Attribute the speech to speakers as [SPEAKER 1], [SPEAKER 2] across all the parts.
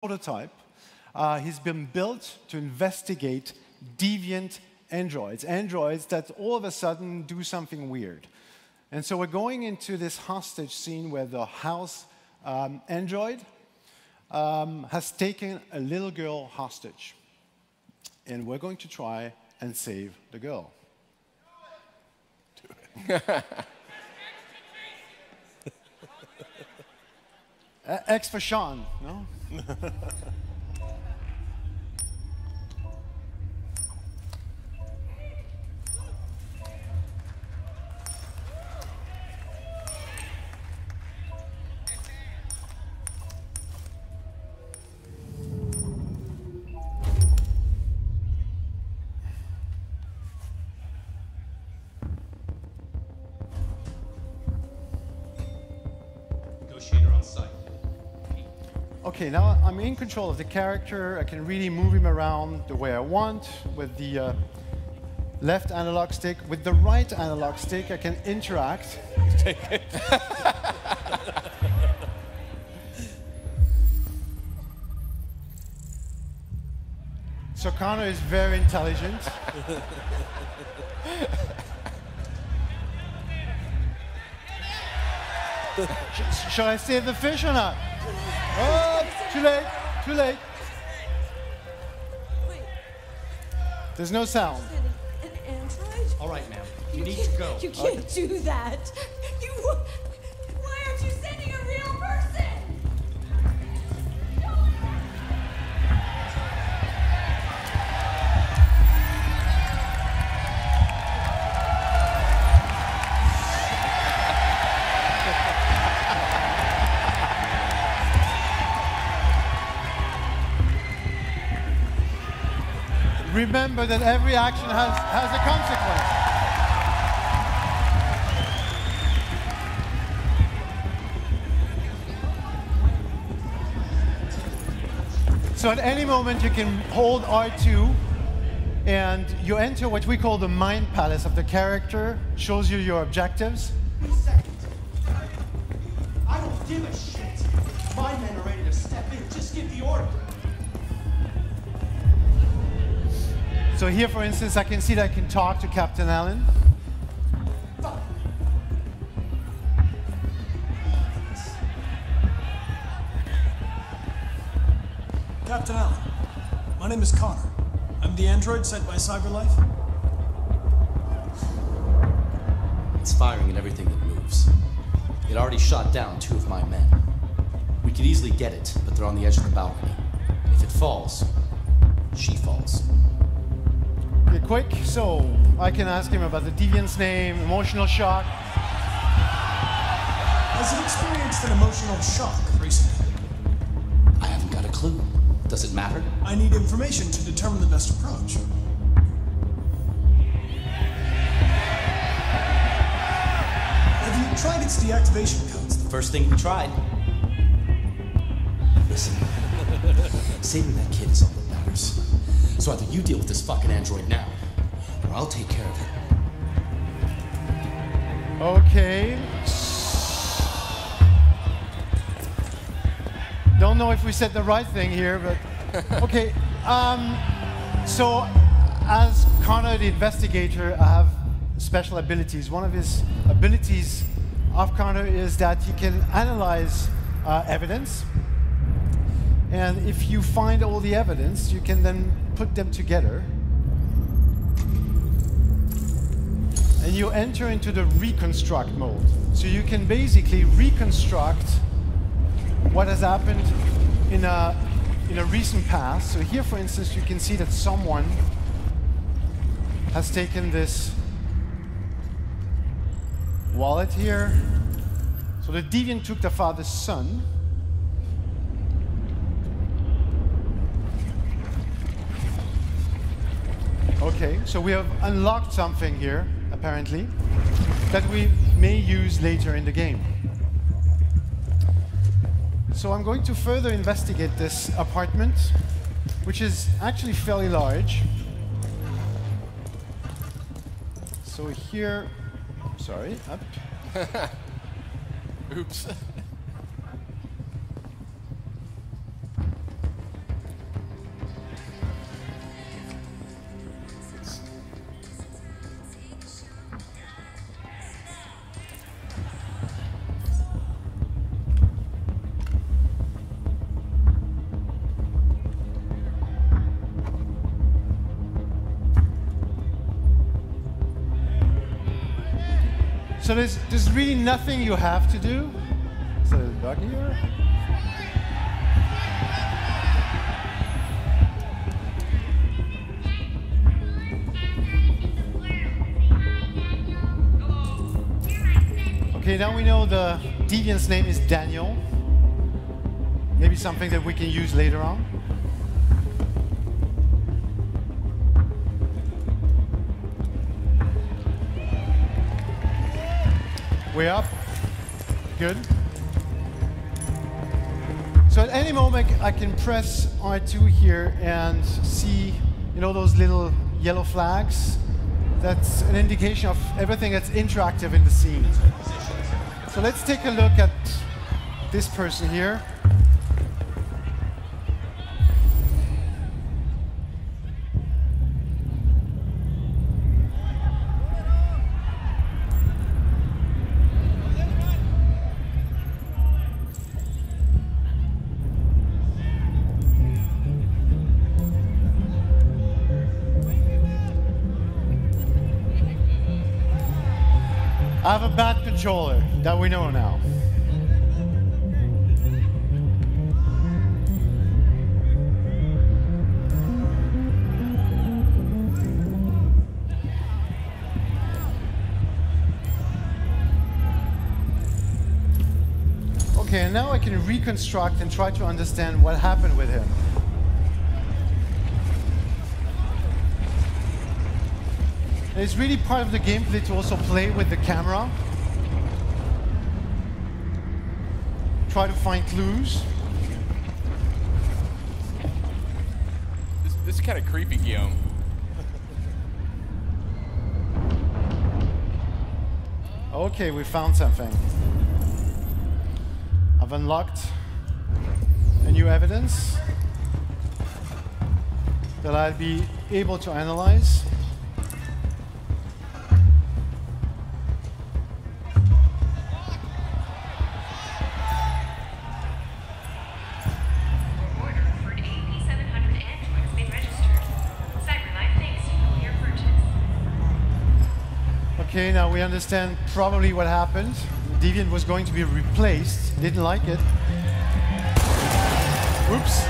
[SPEAKER 1] prototype. He's been built to investigate deviant androids that all of a sudden do something weird. And so we're going into this hostage scene where the house android has taken a little girl hostage. And we're going to try and save the girl. Do it. X for Sean, no?
[SPEAKER 2] Negotiator on site.
[SPEAKER 1] Okay, now I'm in control of the character. I can really move him around the way I want with the left analog stick. With the right analog stick, I can interact.
[SPEAKER 3] Take it.
[SPEAKER 1] So Connor is very intelligent. Shall I save the fish or not? Oh, too late, too late.
[SPEAKER 4] Wait.
[SPEAKER 1] There's no sound.
[SPEAKER 4] An android?
[SPEAKER 2] All right, ma'am. You need to go.
[SPEAKER 4] You can't do that. Why aren't you sending a real person?
[SPEAKER 1] Remember that every action has a consequence. So at any moment you can hold R2 and you enter what we call the mind palace of the character, shows you your objectives.
[SPEAKER 5] Wait a second. I don't give a shit. My men are ready to step in. Just give the order.
[SPEAKER 1] So here, for instance, I can see that I can talk to Captain Allen.
[SPEAKER 6] Captain Allen, my name is Connor. I'm the android sent by CyberLife.
[SPEAKER 2] It's firing at everything that moves. It already shot down 2 of my men. We could easily get it, but they're on the edge of the balcony. If it falls, she falls.
[SPEAKER 1] Okay, quick, so I can ask him about the deviant's name, emotional shock.
[SPEAKER 6] Has it experienced an emotional shock recently?
[SPEAKER 2] I haven't got a clue. Does it matter?
[SPEAKER 6] I need information to determine the best approach. Have you tried its deactivation codes?
[SPEAKER 2] The first thing we tried. Listen, saving that kid is all that matters. So either you deal with this fucking android now, or I'll take care of it.
[SPEAKER 1] Okay. Don't know if we said the right thing here, but okay. So as Connor the investigator, I have special abilities. One of his abilities of Connor is that he can analyze evidence. And if you find all the evidence, you can then put them together. And you enter into the reconstruct mode. So you can basically reconstruct what has happened in a recent past. So here, for instance, you can see that someone has taken this wallet here. So the deviant took the father's son. Okay, so we have unlocked something here, apparently, that we may use later in the game. So I'm going to further investigate this apartment, which is actually fairly large. So here, sorry, up.
[SPEAKER 3] Oops.
[SPEAKER 1] So there's really nothing you have to do. Is there a dog here? Okay, now we know the deviant's name is Daniel. Maybe something that we can use later on. Way up. Good. So at any moment I can press R2 here and see, you know, those little yellow flags? That's an indication of everything that's interactive in the scene. So let's take a look at this person here. I have a bad controller, that we know now. Okay, and now I can reconstruct and try to understand what happened with him. And it's really part of the gameplay to also play with the camera. Try to find clues.
[SPEAKER 3] This is kind of creepy, Guillaume.
[SPEAKER 1] Okay, we found something. I've unlocked a new evidence that I'll be able to analyze. Okay, now we understand probably what happened. Deviant was going to be replaced, didn't like it. Oops.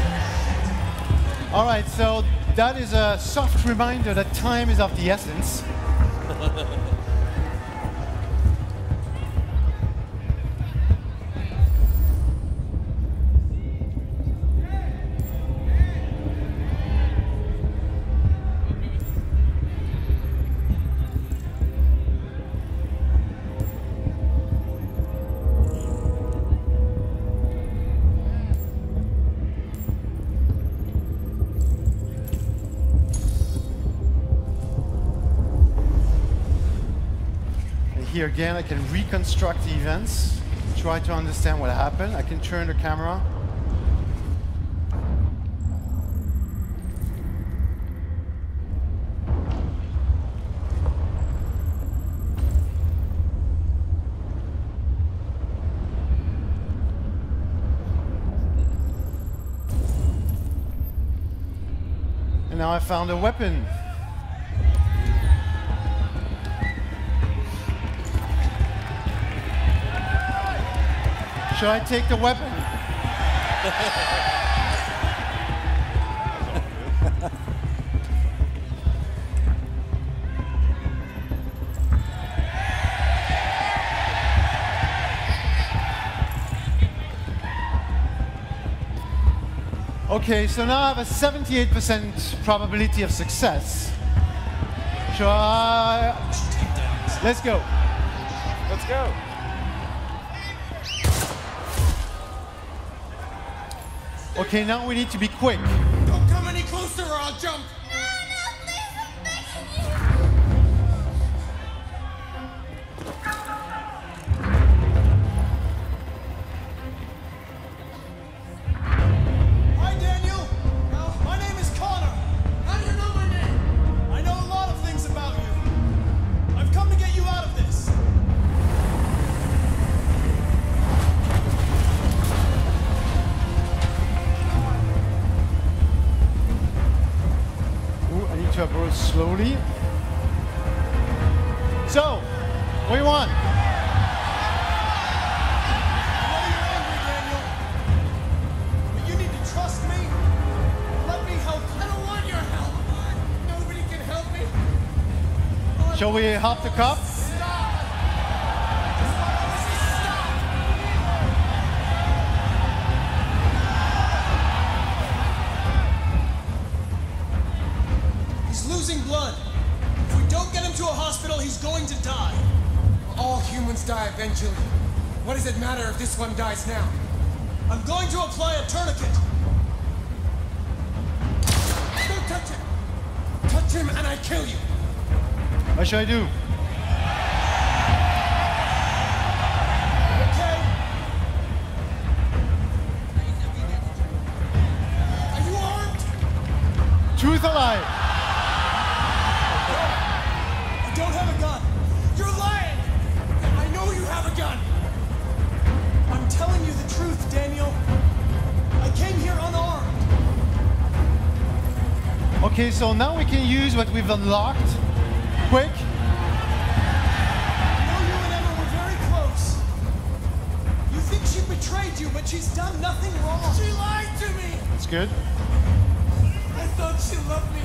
[SPEAKER 1] All right, so that is a soft reminder that time is of the essence. Here again, I can reconstruct the events, try to understand what happened. I can turn the camera. And now I found a weapon. Should I take the weapon? Okay, so now I have a 78% probability of success. Should I? Let's go.
[SPEAKER 3] Let's go.
[SPEAKER 1] Okay, now we need to be quick.
[SPEAKER 5] Don't come any closer or I'll jump!
[SPEAKER 6] Hi, Daniel. My name is Connor.
[SPEAKER 5] How do you know my name?
[SPEAKER 6] I know a lot of things about you. I've come to get you out of this.
[SPEAKER 1] To approach slowly. So, what do you want? Shall we help the cop?
[SPEAKER 6] He's losing blood. If we don't get him to a hospital, he's going to die.
[SPEAKER 7] All humans die eventually. What does it matter if this one dies now?
[SPEAKER 6] I'm going to apply a tourniquet.
[SPEAKER 7] Don't touch him! Touch him and I kill you!
[SPEAKER 1] What should I do?
[SPEAKER 6] Okay? Are you armed?
[SPEAKER 1] Truth or lie?
[SPEAKER 6] I don't have a gun.
[SPEAKER 7] You're lying! I know you have a gun!
[SPEAKER 6] I'm telling you the truth, Daniel. I came here unarmed.
[SPEAKER 1] Okay, so now we can use what we've unlocked. Quick.
[SPEAKER 6] I know you and Emma were very close. You think she betrayed you, but she's done nothing wrong.
[SPEAKER 7] She lied to me!
[SPEAKER 1] It's good.
[SPEAKER 7] I thought she loved me.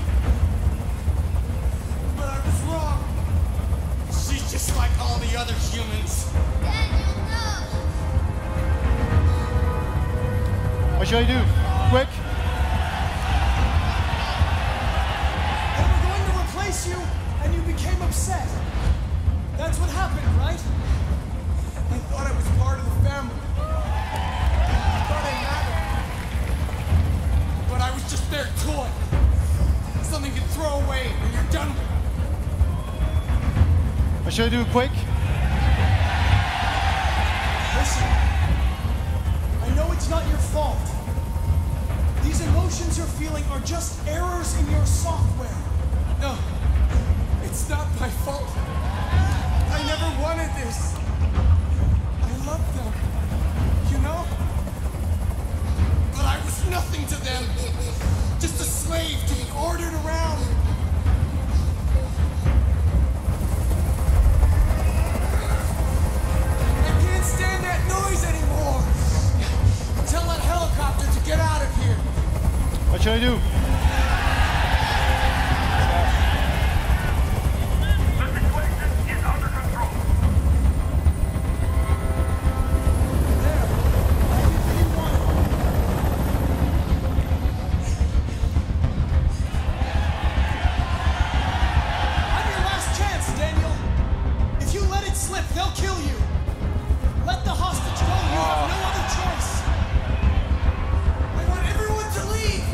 [SPEAKER 7] But I was wrong. She's just like all the other humans.
[SPEAKER 1] What should I do? Quick.
[SPEAKER 6] They were going to replace you, and you became upset. That's what happened, right?
[SPEAKER 7] I thought I was part of the family. I thought I mattered. But I was just their toy. Something you throw away when you're done with it.
[SPEAKER 1] What should I do? Quick.
[SPEAKER 6] Listen, I know it's not your fault. These emotions you're feeling are just errors in your software.
[SPEAKER 7] No, it's not my fault. I never wanted this. I love them, you know? But I was nothing to them. Just a slave to be ordered around. I can't stand that noise anymore. Tell that helicopter to get out of here.
[SPEAKER 1] What should I do?
[SPEAKER 8] The situation is under control.
[SPEAKER 6] There. I did what you wanted. I'm your last chance, Daniel. If you let it slip, they'll kill you. Let the hostage go. You have no other choice.
[SPEAKER 7] I want everyone to leave.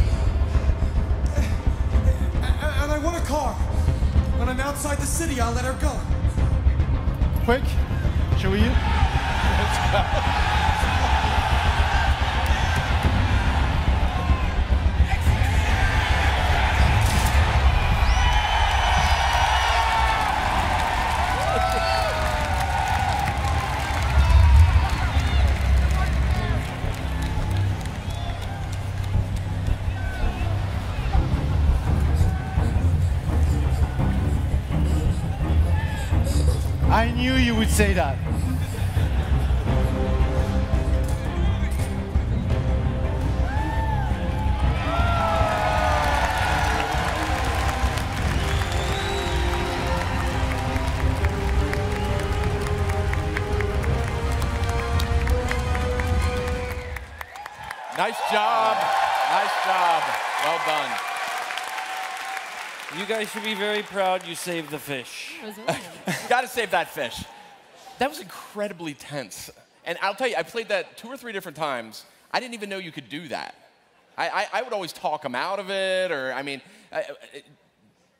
[SPEAKER 7] And I want a car. When I'm outside the city, I'll let her go.
[SPEAKER 1] Quick. Shall we? I knew you would say that.
[SPEAKER 3] Nice job. Nice job. Well done.
[SPEAKER 9] You guys should be very proud you saved the fish.
[SPEAKER 3] Got to save that fish. That was incredibly tense. And I'll tell you, I played that 2 or 3 different times. I didn't even know you could do that. I would always talk them out of it, or, I mean,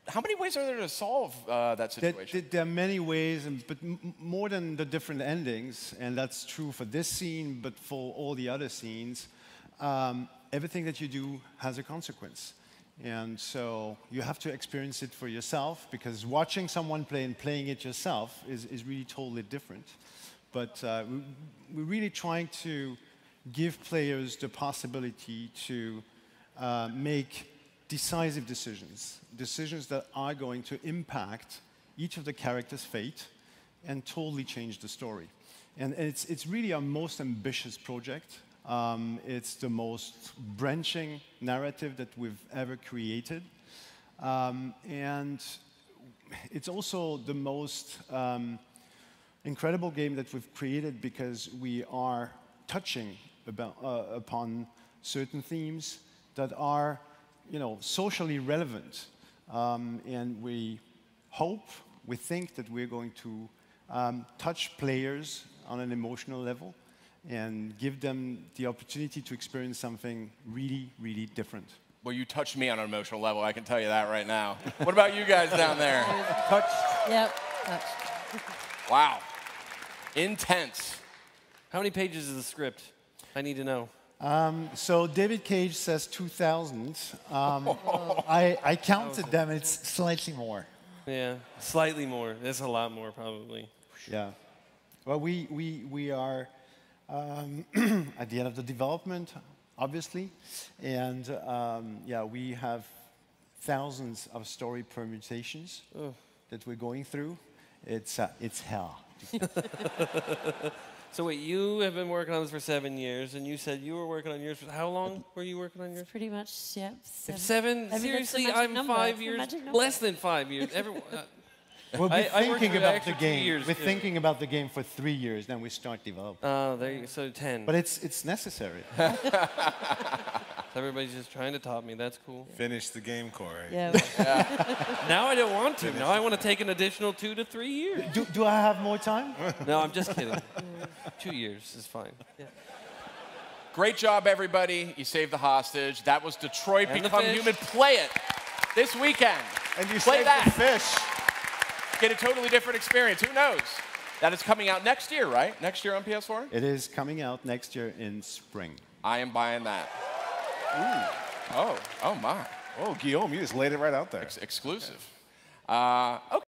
[SPEAKER 3] how many ways are there to solve that situation?
[SPEAKER 1] There are many ways, but more than the different endings, and that's true for this scene, but for all the other scenes, everything that you do has a consequence. And so you have to experience it for yourself, because watching someone play and playing it yourself is really totally different. But we're really trying to give players the possibility to make decisive decisions, decisions that are going to impact each of the characters' fate and totally change the story. And it's really our most ambitious project. It's the most branching narrative that we've ever created. And it's also the most incredible game that we've created because we are touching upon certain themes that are, socially relevant, and we hope, we think that we're going to touch players on an emotional level and give them the opportunity to experience something really, really different.
[SPEAKER 3] Well, you touched me on an emotional level, I can tell you that right now. What about you guys down there?
[SPEAKER 9] Touched.
[SPEAKER 4] Yep. Touched.
[SPEAKER 3] Wow. Intense.
[SPEAKER 9] How many pages is the script? I need to know.
[SPEAKER 1] So David Cage says 2,000. I counted them, it's slightly more.
[SPEAKER 9] Yeah, slightly more. That's a lot more, probably.
[SPEAKER 1] Yeah. Well, we are at the end of the development, obviously, and yeah, we have thousands of story permutations that we're going through. It's hell.
[SPEAKER 9] So wait, you have been working on this for 7 years, and you said you were working on yours for how long were you working on yours?
[SPEAKER 4] Pretty much, yeah.
[SPEAKER 9] Seven?
[SPEAKER 4] I mean,
[SPEAKER 9] Seriously,
[SPEAKER 4] that's a magic
[SPEAKER 9] I'm
[SPEAKER 4] number.
[SPEAKER 9] 5
[SPEAKER 4] It's a
[SPEAKER 9] years,
[SPEAKER 4] magic number.
[SPEAKER 9] less than 5 years.
[SPEAKER 1] We'll be
[SPEAKER 9] I worked
[SPEAKER 1] thinking
[SPEAKER 9] for
[SPEAKER 1] about
[SPEAKER 9] extra
[SPEAKER 1] the
[SPEAKER 9] 2
[SPEAKER 1] game.
[SPEAKER 9] years,
[SPEAKER 1] We're
[SPEAKER 9] yeah.
[SPEAKER 1] thinking about the game for 3 years, then we start developing.
[SPEAKER 9] Oh, there you go. So 10.
[SPEAKER 1] But it's necessary.
[SPEAKER 9] Everybody's just trying to top me. That's cool.
[SPEAKER 10] Finish the game, Corey.
[SPEAKER 4] Yeah.
[SPEAKER 9] Now I don't want to. Now I want to take an additional 2 to 3 years.
[SPEAKER 1] Do I have more time?
[SPEAKER 9] No, I'm just kidding. 2 years is fine. Yeah.
[SPEAKER 3] Great job, everybody. You saved the hostage. That was Detroit
[SPEAKER 9] And the
[SPEAKER 3] Become
[SPEAKER 9] fish.
[SPEAKER 3] Human. Play it this weekend.
[SPEAKER 1] And you
[SPEAKER 3] Play
[SPEAKER 1] saved
[SPEAKER 3] that.
[SPEAKER 1] the fish.
[SPEAKER 3] Get a totally different experience. Who knows? That is coming out next year, right? Next year on PS4?
[SPEAKER 1] It is coming out next year in spring.
[SPEAKER 3] I am buying that.
[SPEAKER 10] Ooh.
[SPEAKER 3] Oh my.
[SPEAKER 10] Oh, Guillaume, you just laid it right out there.
[SPEAKER 3] Exclusive. Okay.